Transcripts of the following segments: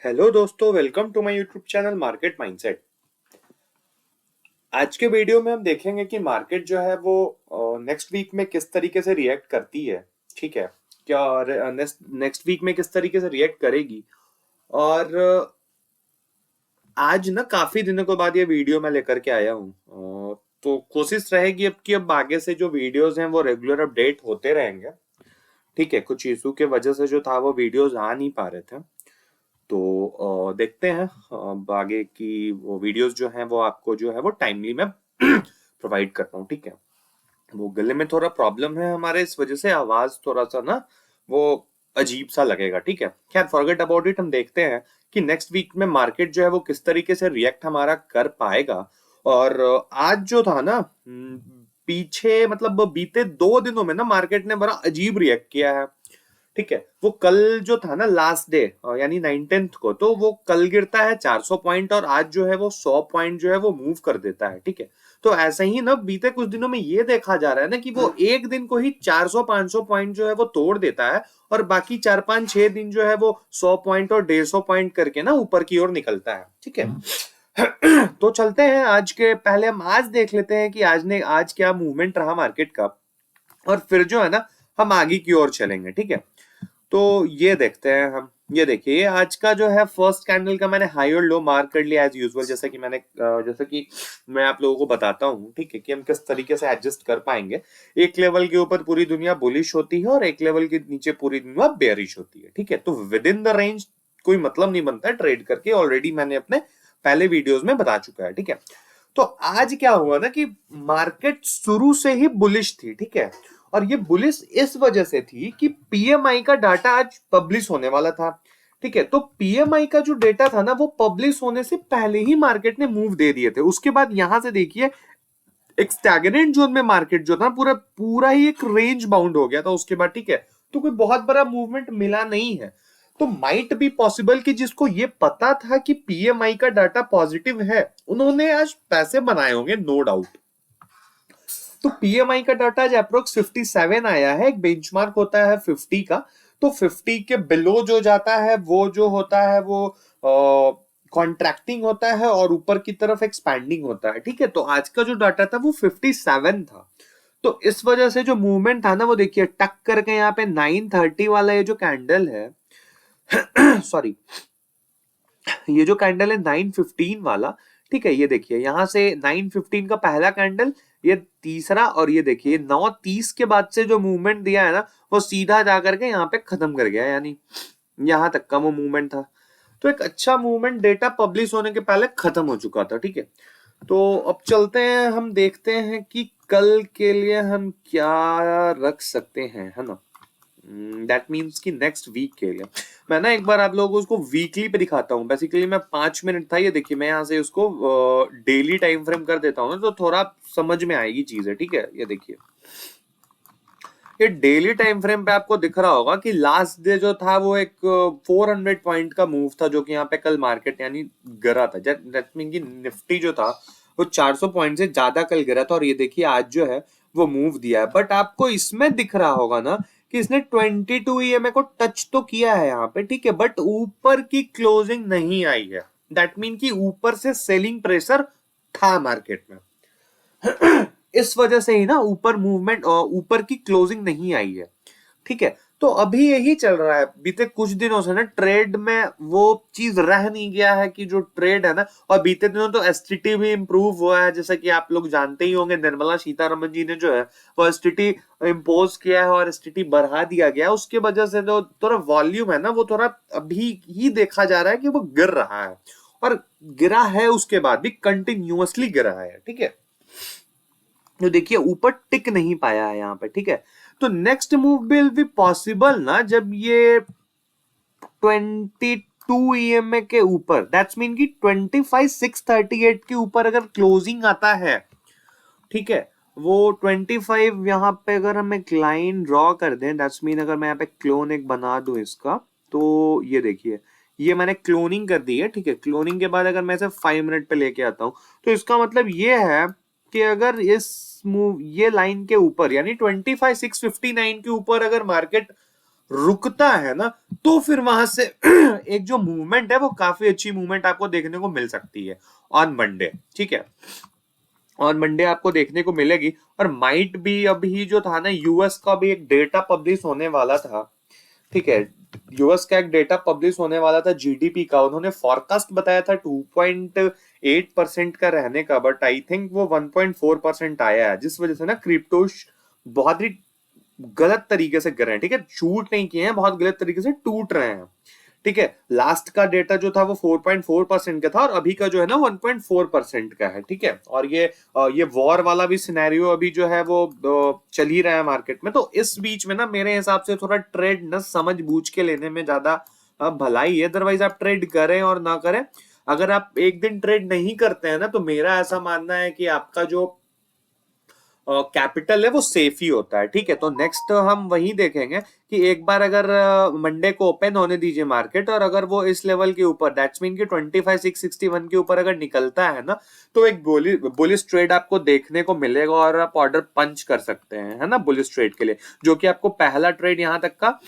Hello दोस्तों, welcome to my YouTube channel market mindset. आज के वीडियो में हम देखेंगे कि मार्केट जो है वो नेक्स्ट वीक में किस तरीके से रिएक्ट करती है। ठीक है, क्या नेक्स्ट वीक में किस तरीके से रिएक्ट करेगी। और आज ना काफी दिनों के बाद ये वीडियो मैं लेकर के आया हूँ। तो कोशिश रहेगी अब कि अब आगे से जो वीडियोस हैं वो रेगुलर अपडेट होते रहेंगे। ठीक है, कुछ इशू के वजह से जो था वो वीडियोस आ नहीं पा रहे थे। तो देखते हैं आगे की वो वीडियोस जो हैं वो आपको जो है वो टाइमली मैं प्रोवाइड करता हूँ। ठीक है, वो गले में थोड़ा प्रॉब्लम है हमारे, इस वजह से आवाज थोड़ा सा ना वो अजीब सा लगेगा। ठीक है, खैर फॉरगेट अबाउट इट। हम देखते हैं कि नेक्स्ट वीक में मार्केट जो है वो किस तरीके से रिएक्ट हमारा कर पाएगा। और आज जो था ना पीछे मतलब बीते 2 दिनों में ना मार्केट ने बड़ा अजीब रिएक्ट किया है। ठीक है, वो कल जो था ना लास्ट डे यानी 19th को, तो वो कल गिरता है 400 पॉइंट और आज जो है वो 100 पॉइंट जो है वो मूव कर देता है। ठीक है, तो ऐसे ही ना बीते कुछ दिनों में ये देखा जा रहा है ना कि वो एक दिन को ही 400-500 पॉइंट जो है वो तोड़ देता है और बाकी 4-5-6 दिन जो है वो 100 पॉइंट और 150 पॉइंट करके ना ऊपर की ओर निकलता है। ठीक है तो चलते हैं आज के, पहले हम आज देख लेते हैं कि आज क्या मूवमेंट रहा मार्केट का, और फिर जो है ना हम आगे की ओर चलेंगे। ठीक है, तो ये देखते हैं हम। ये देखिए, आज का जो है फर्स्ट कैंडल का मैंने हाई और लो मार्क कर लिया एज यूजुअल, जैसा कि मैं आप लोगों को बताता हूँ। ठीक है, कि हम किस तरीके से एडजस्ट कर पाएंगे। एक लेवल के ऊपर पूरी दुनिया बुलिश होती है और एक लेवल के नीचे पूरी दुनिया बेयरिश होती है। ठीक है, तो विद इन द रेंज कोई मतलब नहीं बनता है ट्रेड करके, ऑलरेडी मैंने अपने पहले वीडियोस में बता चुका है। ठीक है, तो आज क्या हुआ ना कि मार्केट शुरू से ही बुलिश थी। ठीक है, और ये बुलिश इस वजह से थी कि पीएमआई का डाटा आज पब्लिश होने वाला था। ठीक है, तो पीएमआई का जो डेटा था ना वो पब्लिश होने से पहले ही मार्केट ने मूव दे दिए थे। उसके बाद यहां से देखिए एक स्टैग्नेंट जोन में मार्केट जो था पूरा पूरा ही एक रेंज बाउंड हो गया था उसके बाद। ठीक है, तो कोई बहुत बड़ा मूवमेंट मिला नहीं है। तो माइट बी पॉसिबल कि जिसको ये पता था कि पीएमआई का डाटा पॉजिटिव है उन्होंने आज पैसे बनाए होंगे, नो डाउट। तो पीएमआई का डाटा आज अप्रोक्स 57 आया है। एक बेंचमार्क होता है 50 का, तो 50 के बिलो जो जाता है वो जो होता है वो कॉन्ट्रैक्टिंग होता है और ऊपर की तरफ एक्सपैंडिंग होता है। ठीक है, तो आज का जो डाटा था वो 57 था। तो इस वजह से जो मूवमेंट था ना वो देखिए टक करके यहाँ पे 930 वाला ये जो कैंडल है सॉरी, ये जो कैंडल है 915 वाला। ठीक है, ये देखिए यहां से 915 का पहला कैंडल, ये तीसरा, और ये देखिए 9:30 के बाद से जो मूवमेंट दिया है ना वो सीधा जाकर के यहाँ पे खत्म कर गया, यानी यहां तक का वो मूवमेंट था। तो एक अच्छा मूवमेंट डेटा पब्लिश होने के पहले खत्म हो चुका था। ठीक है, तो अब चलते हैं, हम देखते हैं कि कल के लिए हम क्या रख सकते हैं, है ना। दैट मीन्स कि नेक्स्ट वीक के लिए मैं ना एक बार आप लोगों को उसको वीकली पे दिखाता हूँ। बेसिकली मैं 5 मिनट था, ये देखिए मैं यहाँ से उसको डेली टाइम फ्रेम कर देता हूँ ना तो थोड़ा समझ में आएगी चीज है। ठीक है, ये देखिए ये डेली टाइम फ्रेम पे आपको दिख रहा होगा कि लास्ट डे जो था वो एक 400 पॉइंट का मूव था जो कि यहाँ पे कल मार्केट यानी गिरा था। दैट मीन कि निफ्टी जो था वो 400 पॉइंट से ज्यादा कल गिरा था और ये देखिए आज जो है वो मूव दिया है। बट आपको इसमें दिख रहा होगा ना कि इसने 22 ईएमए को टच तो किया है यहाँ पे। ठीक है, बट ऊपर की क्लोजिंग नहीं आई है। दैट मीन कि ऊपर से सेलिंग प्रेशर था मार्केट में इस वजह से ही ना ऊपर मूवमेंट ऊपर की क्लोजिंग नहीं आई है। ठीक है, तो अभी यही चल रहा है बीते कुछ दिनों से ना ट्रेड में वो चीज रह नहीं गया है कि जो ट्रेड है ना, और बीते दिनों तो एसटीटी भी इंप्रूव हुआ है, जैसा कि आप लोग जानते ही होंगे निर्मला सीतारमन जी ने जो है वो एसटीटी इम्पोज किया है और एसटीटी बढ़ा दिया गया है। उसके वजह से जो थोड़ा वॉल्यूम है ना वो थोड़ा अभी ही देखा जा रहा है कि वो गिर रहा है, और गिरा है उसके बाद भी कंटिन्यूअसली गिरा है। ठीक है, तो देखिए ऊपर टिक नहीं पाया है यहाँ पे। ठीक है, तो next move will be possible ना जब ये 22 ईएमए के ऊपर, दैट्स मीन कि 25,638 के ऊपर अगर क्लोजिंग आता है। ठीक है, वो 25 यहाँ पे अगर हम एक लाइन ड्रॉ कर दें, दैट्स मीन अगर मैं यहाँ पे क्लोन एक बना दूं इसका, तो ये देखिए ये मैंने क्लोनिंग कर दी है। ठीक है, क्लोनिंग के बाद अगर मैं इसे 5 मिनट पे लेके आता हूं तो इसका मतलब ये है कि अगर इस मूव ये लाइन के ऊपर यानी 25,659 के ऊपर अगर मार्केट रुकता है ना, तो फिर वहां से एक जो मूवमेंट है वो काफी अच्छी मूवमेंट आपको देखने को मिल सकती है ऑन मंडे। ठीक है, ऑन मंडे आपको देखने को मिलेगी। और माइट भी अभी जो था ना, यूएस का भी एक डेटा पब्लिश होने वाला था। ठीक है, यूएस का एक डेटा पब्लिश होने वाला था जीडीपी का। उन्होंने फॉरकास्ट बताया था 2.8% का रहने का, बट आई थिंक वो 1.4% आया है, जिस वजह से ना क्रिप्टोस बहुत ही गलत तरीके से गिर रहे हैं। ठीक है, शूट नहीं किए हैं, बहुत गलत तरीके से टूट रहे हैं। ठीक है, लास्ट का डेटा जो था वो 4.4% का था, और अभी का जो है ना 1.4% का है। ठीक है, और ये वॉर वाला भी सिनेरियो अभी जो है वो चल ही रहा है मार्केट में। तो इस बीच में ना मेरे हिसाब से थोड़ा ट्रेड न समझ बूझ के लेने में ज्यादा भलाई है। अदरवाइज आप ट्रेड करें और ना करें, अगर आप एक दिन ट्रेड नहीं करते हैं ना, तो मेरा ऐसा मानना है कि आपका जो कैपिटल है वो सेफ ही होता है। ठीक है, तो नेक्स्ट हम वही देखेंगे कि एक बार अगर मंडे को ओपन होने दीजिए मार्केट, और अगर वो इस लेवल के ऊपर, दैट्स मीन कि 25,661 के ऊपर अगर निकलता है ना, तो एक बुलिश ट्रेड आपको देखने को मिलेगा, और आप ऑर्डर पंच कर सकते हैं, है ना, बुलिश ट्रेड के लिए। जो कि आपको पहला ट्रेड यहाँ तक का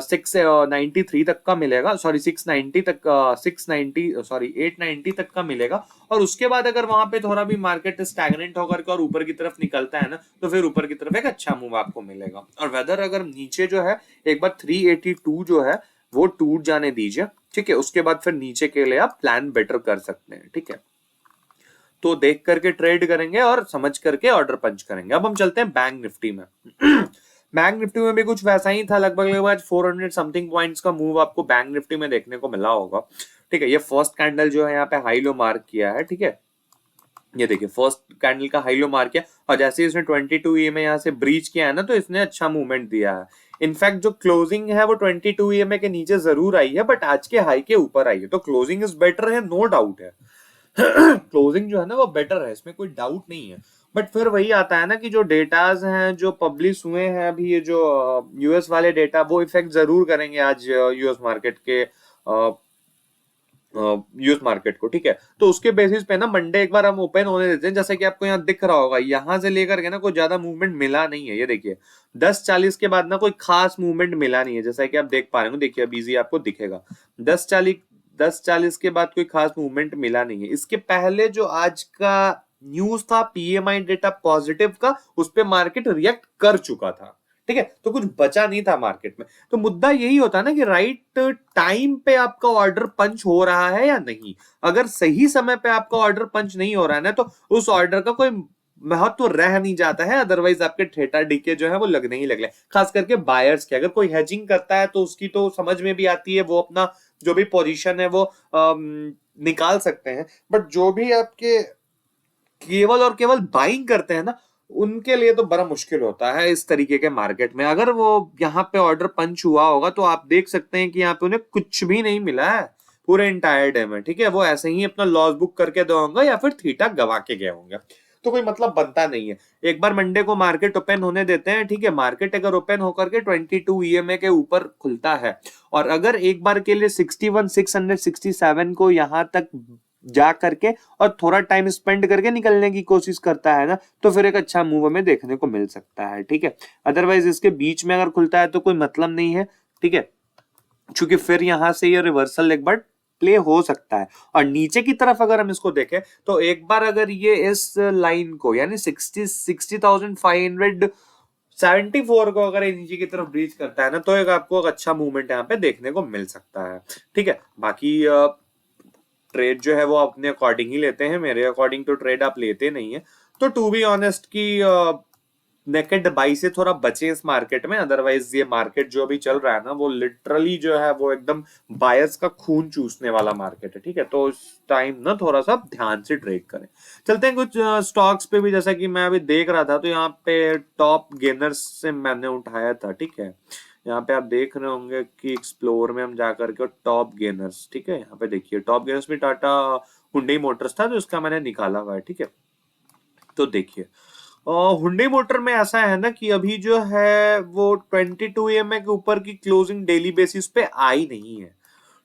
693 तक का मिलेगा, सॉरी 690 तक, 690 सॉरी 890 तक का मिलेगा। और उसके बाद अगर वहां पे थोड़ा भी मार्केट स्टैग्नेंट होकर के और ऊपर की तरफ निकलता है ना, तो फिर ऊपर की तरफ एक अच्छा मूव आपको मिलेगा। और वेदर अगर नीचे जो है एक बार 382 जो है वो टूट जाने दीजिए। ठीक है, उसके बाद फिर नीचे के लिए आप प्लान बेटर कर सकते हैं। ठीक है, तो देख करके ट्रेड करेंगे और समझ करके ऑर्डर पंच करेंगे। अब हम चलते हैं बैंक निफ्टी में। बैंक निफ्टी में भी कुछ वैसा ही था, लगभग 400 समथिंग पॉइंट्स का मूव आपको बैंक निफ्टी में देखने को मिला होगा। ठीक है, ये फर्स्ट कैंडल जो है यहाँ पे हाई लो मार्क किया है। ठीक है, ये देखिए फर्स्ट कैंडल का हाई लो मार्क किया, और जैसे इसने 22 EMA यहाँ से ब्रीच किया है ना, तो इसने अच्छा मूवमेंट दिया है। इनफैक्ट जो क्लोजिंग है वो 22 EMA के नीचे जरूर आई है, बट आज के हाई के ऊपर आई है, तो क्लोजिंग इज बेटर है, नो डाउट है। क्लोजिंग जो है ना वो बेटर है, इसमें कोई डाउट नहीं है। बट फिर वही आता है ना कि जो डेटाज हैं जो पब्लिश हुए हैं अभी, ये जो यूएस वाले डेटा, वो इफेक्ट जरूर करेंगे आज यूएस मार्केट के, यूएस मार्केट को। ठीक है, तो उसके बेसिस पे ना मंडे एक बार हम ओपन होने देते हैं। जैसे कि आपको यहाँ दिख रहा होगा, यहाँ से लेकर के ना कोई ज्यादा मूवमेंट मिला नहीं है। ये देखिए 10:40 के बाद ना कोई खास मूवमेंट मिला नहीं है, जैसा कि आप देख पा रहे हो। देखिए अब इजी आपको दिखेगा, 10:40 के बाद कोई खास मूवमेंट मिला नहीं है। इसके पहले जो आज का न्यूज था पीएमआई डेटा पॉजिटिव का, उस पर मार्केट रिएक्ट कर चुका था। ठीक है, तो कुछ बचा नहीं था मार्केट में। तो मुद्दा यही होता है ना कि राइट टाइम पे आपका ऑर्डर पंच हो रहा है या नहीं। अगर सही समय पे आपका ऑर्डर पंच नहीं हो रहा है ना, तो उस ऑर्डर का कोई महत्व रह नहीं जाता है। अदरवाइज आपके ठेठा डीके जो है वो लगने ही लगे। खास करके बायर्स के, अगर कोई हेजिंग करता है तो उसकी तो समझ में भी आती है, वो अपना जो भी पोजीशन है वो निकाल सकते हैं। बट जो भी आपके केवल और केवल बाइंग करते हैं ना, उनके लिए तो बड़ा मुश्किल होता है इस तरीके के मार्केट में। अगर वो यहाँ पे ऑर्डर पंच हुआ होगा, तो आप देख सकते हैं कि यहाँ पे उन्हें कुछ भी नहीं मिला है पूरे इंटायर डे में। ठीक है, वो ऐसे ही अपना लॉस बुक करके दे होंगे, या फिर थीटा गवा के गए होंगे, तो कोई मतलब बनता नहीं है। एक बार मंडे को मार्केट ओपन होने देते हैं। ठीक है, मार्केट अगर ओपन होकर के 22 EMA के ऊपर खुलता है, और अगर एक बार के लिए 61,667 को यहां तक जा करके और थोड़ा टाइम स्पेंड करके निकलने की कोशिश करता है ना, तो फिर एक अच्छा मूव हमें देखने को मिल सकता है। ठीक है, अदरवाइज इसके बीच में अगर खुलता है तो कोई मतलब नहीं है। ठीक है, क्योंकि फिर यहां से ये रिवर्सल एक बार प्ले हो सकता है। और नीचे की तरफ अगर हम इसको देखें, तो एक बार अगर ये इस लाइन को, यानी 60,574 को अगर नीचे की तरफ ब्रीच करता है ना, तो एक आपको एक अच्छा मूवमेंट यहाँ पे देखने को मिल सकता है। ठीक है, बाकी ट्रेड जो है वो अपने अकॉर्डिंग ही लेते हैं। मेरे अकॉर्डिंग तो ट्रेड आप लेते नहीं है। तो टू बी ऑनेस्ट की नेकेड बाई से थोड़ा बचे इस मार्केट में। अदरवाइज ये मार्केट जो अभी चल रहा है ना, वो लिटरली जो है वो एकदम बायर्स का खून चूसने वाला मार्केट है। ठीक है, तो इस टाइम ना थोड़ा सा ध्यान से ट्रेड करें। चलते हैं कुछ स्टॉक्स पे भी। जैसा कि मैं अभी देख रहा था, तो यहाँ पे टॉप गेनर्स से मैंने उठाया था। ठीक है, यहाँ पे आप देख रहे होंगे कि एक्सप्लोर में हम जाकर के टॉप गेनर्स, ठीक है, यहाँ पे देखिए टॉप गेनर्स में टाटा हुंडई मोटर्स था, तो इसका मैंने निकाला हुआ है। ठीक है, तो देखिए हुंडई मोटर में ऐसा है ना कि अभी जो है वो 22 EMA के ऊपर की क्लोजिंग डेली बेसिस पे आई नहीं है।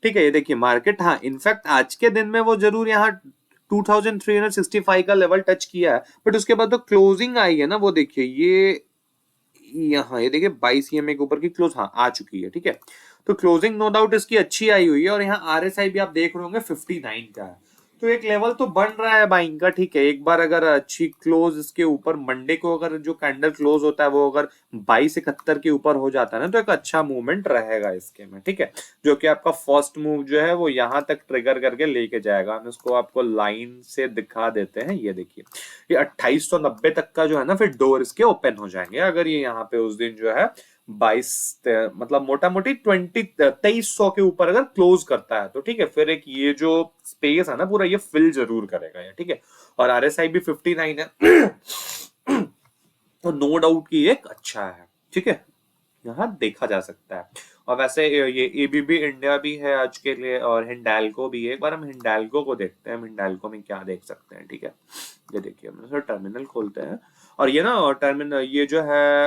ठीक है, ये देखिए मार्केट, हाँ इनफैक्ट आज के दिन में वो जरूर यहाँ 2365 का लेवल टच किया है, बट उसके बाद तो क्लोजिंग आई है ना, वो देखिए यहाँ ये देखिए 22 ईएमए के ऊपर की क्लोज हाँ आ चुकी है, ठीक है। तो क्लोजिंग नो डाउट इसकी अच्छी आई हुई है और यहाँ आरएसआई भी आप देख रहे होंगे 59 का है, तो एक लेवल तो बन रहा है बाइंग का, ठीक है। एक बार अगर अच्छी क्लोज इसके ऊपर मंडे को अगर जो कैंडल क्लोज होता है वो अगर 2271 के ऊपर हो जाता है ना, तो एक अच्छा मूवमेंट रहेगा इसके में, ठीक है। जो कि आपका फर्स्ट मूव जो है वो यहाँ तक ट्रिगर करके लेके जाएगा। हम इसको आपको लाइन से दिखा देते हैं, ये देखिए ये 2890 तक का जो है ना फिर डोर इसके ओपन हो जाएंगे अगर ये यहाँ पे उस दिन जो है 22 मतलब मोटा मोटी 2300 के ऊपर अगर क्लोज करता है तो, ठीक है। फिर एक ये जो स्पेस है ना पूरा ये फिल जरूर करेगा ये, ठीक है। और आरएसआई भी 59 है तो नो डाउट की एक अच्छा है, ठीक है, यहाँ देखा जा सकता है। और वैसे ये एबीबी इंडिया भी है आज के लिए और हिंडाल्को भी है। एक बार हम हिंडाल्को को देखते हैं, हम हिंडाल्को में क्या देख सकते हैं, ठीक है। ये देखिए हम सर टर्मिनल खोलते हैं और ये ना टर्मिनल ये जो है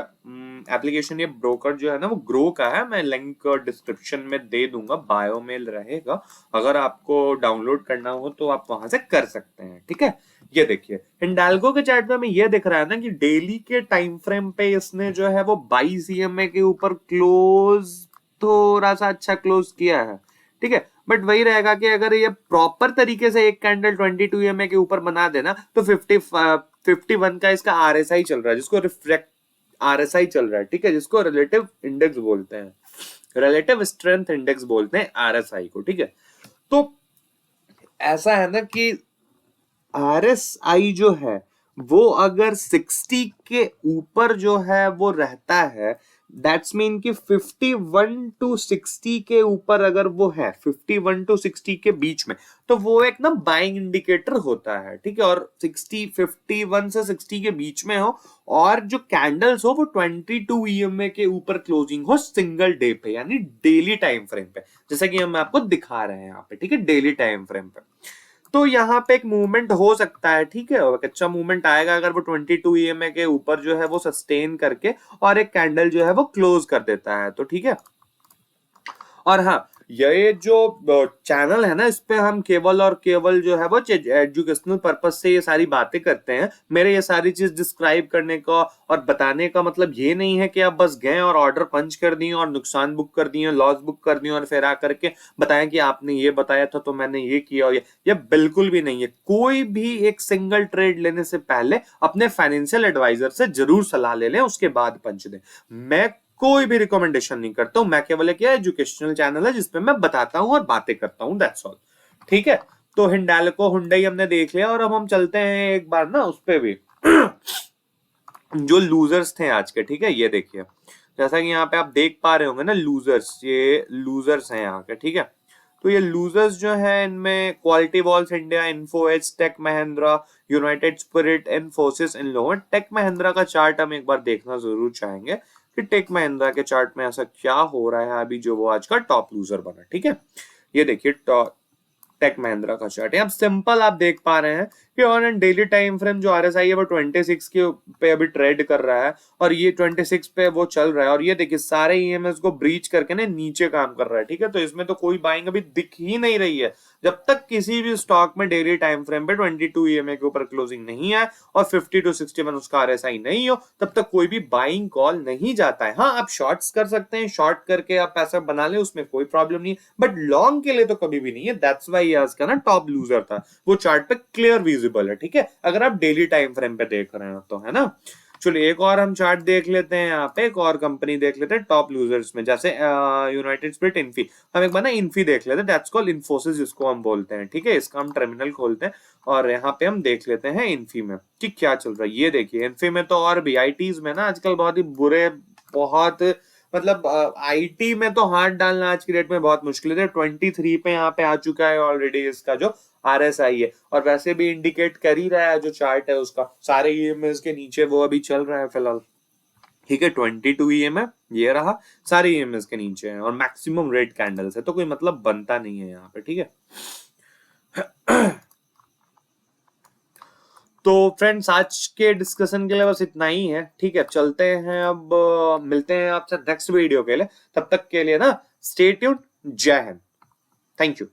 एप्लीकेशन ये ब्रोकर जो है ना वो ग्रो का है, मैं लिंक डिस्क्रिप्शन में दे दूंगा, बायो में रहेगा, अगर आपको डाउनलोड करना हो तो आप वहां से कर सकते हैं, ठीक है। ये देखिए हिंडाल्को के चार्ट में हमें ये दिख रहा है ना कि डेली के टाइम फ्रेम पे इसने जो है वो 22 ईएमए के ऊपर क्लोज थोड़ा सा अच्छा क्लोज किया है, ठीक है। बट वही रहेगा कि अगर ये प्रॉपर तरीके से एक कैंडल 22 ईएमए के ऊपर बना देना तो 51 का इसका आरएसआई चल रहा है, जिसको रिफ्लेक्ट आरएसआई चल रहा है, ठीक है, जिसको रिलेटिव इंडेक्स बोलते हैं, रिलेटिव स्ट्रेंथ इंडेक्स बोलते हैं आरएसआई को, ठीक है। तो ऐसा है ना कि आरएसआई जो है वो अगर 60 के ऊपर जो है वो रहता है, दैट्स मीन कि 51 टू 60 के ऊपर अगर वो है 51 टू 60 के बीच में, तो वो एक ना बाइंग इंडिकेटर होता है, ठीक है। और 51 से 60 के बीच में हो और जो कैंडल्स हो वो 22 ईएमए के ऊपर क्लोजिंग हो सिंगल डे पे, यानी डेली टाइम फ्रेम पे, जैसा कि हम आपको दिखा रहे हैं यहाँ पे, ठीक है, डेली टाइम फ्रेम पे। तो यहाँ पे एक मूवमेंट हो सकता है, ठीक है, और अच्छा मूवमेंट आएगा अगर वो 22 ईएमए के ऊपर जो है वो सस्टेन करके और एक कैंडल जो है वो क्लोज कर देता है, तो ठीक है। और हाँ, ये जो चैनल है ना इस पे हम केवल और केवल जो है वो एजुकेशनल पर्पज से ये सारी बातें करते हैं। मेरे ये सारी चीज डिस्क्राइब करने का और बताने का मतलब ये नहीं है कि आप बस गए और ऑर्डर पंच कर दिए और नुकसान बुक कर दिए, लॉस बुक कर दिए और फिर आकर के बताएं कि आपने ये बताया था तो मैंने ये किया, और ये बिल्कुल भी नहीं है। कोई भी एक सिंगल ट्रेड लेने से पहले अपने फाइनेंशियल एडवाइजर से जरूर सलाह ले लें, उसके बाद पंच दें। मैं कोई भी रिकमेंडेशन नहीं करता हूं, मैं केवल एक एजुकेशनल चैनल है जिसपे मैं बताता हूं और बातें करता हूं, दैट्स ऑल, ठीक है। तो हिंडाल्को हुंडई हमने देख लिया और अब हम चलते हैं एक बार ना उस पे भी जो लूजर्स थे आज के, ठीक है। ये देखिए जैसा कि यहाँ पे आप देख पा रहे होंगे ना लूजर्स, ये लूजर्स हैं यहाँ के, ठीक है। तो ये लूजर्स जो है इनमें Kwality Wall's India, info edge, tech Mahindra, united spirit, Infosys, इन लोगों। टेक महिंद्रा का चार्ट हम एक बार देखना जरूर चाहेंगे कि टेक महिंद्रा के चार्ट में ऐसा क्या हो रहा है अभी जो वो आज का टॉप लूजर बना, ठीक है। ये देखिए टेक महिंद्रा का चार्ट है, अब सिंपल आप देख पा रहे हैं कि on and daily time frame जो आरएसआई है वो 26 के पे अभी ट्रेड कर रहा है और ये 26 पे वो चल रहा है और ये देखिए सारे ईएमएस को ब्रीच करके ना नीचे काम कर रहा है, ठीक है। तो इसमें तो कोई बाइंग अभी दिख ही नहीं रही है। जब तक किसी भी स्टॉक में डेली टाइम फ्रेम पे 22 ईएमए के ऊपर क्लोजिंग नहीं है और 50 टू 61 उसका आरएसआई नहीं हो, तब तक कोई भी बाइंग कॉल नहीं जाता है। हाँ, आप शॉर्ट्स कर सकते हैं, शॉर्ट करके आप पैसा बना ले, उसमें कोई प्रॉब्लम नहीं, बट लॉन्ग के लिए तो कभी भी नहीं है। दैट्स व्हाई आज का ना टॉप लूजर था, वो चार्ट पे क्लियर विजिबल है, ठीक है, अगर आप डेली टाइम फ्रेम पे देख रहे हैं तो, है ना। चलिए एक और हम चार्ट देख लेते हैं, यहाँ पे एक और कंपनी देख लेते हैं टॉप लूजर्स में, जैसे यूनाइटेड स्पिरिट, इन्फी। हम एक बार ना इन्फी देख लेते हैं, दैट्स कॉल्ड इन्फोसिस जिसको हम बोलते हैं, ठीक है। इसका हम टर्मिनल खोलते हैं और यहाँ पे हम देख लेते हैं इन्फी में कि क्या चल रहा है। ये देखिए इन्फी में तो और भी आईटीज में ना आजकल बहुत ही बुरे, बहुत मतलब आईटी में तो हाथ डालना आज की डेट में बहुत मुश्किल है। 23 पे यहाँ पे आ चुका है ऑलरेडी इसका जो आरएसआई है, और वैसे भी इंडिकेट कर ही रहा है जो चार्ट है उसका, सारे ईएमएस के नीचे वो अभी चल रहा है फिलहाल, ठीक है। 22 ईएमए ये रहा, सारे ईएमएस के नीचे है और मैक्सिमम रेड कैंडल्स है, तो कोई मतलब बनता नहीं है यहाँ पे, ठीक है। तो फ्रेंड्स आज के डिस्कशन के लिए बस इतना ही है, ठीक है। चलते हैं अब, मिलते हैं आपसे नेक्स्ट वीडियो के लिए, तब तक के लिए ना स्टे ट्यून्ड, जय हिंद, थैंक यू।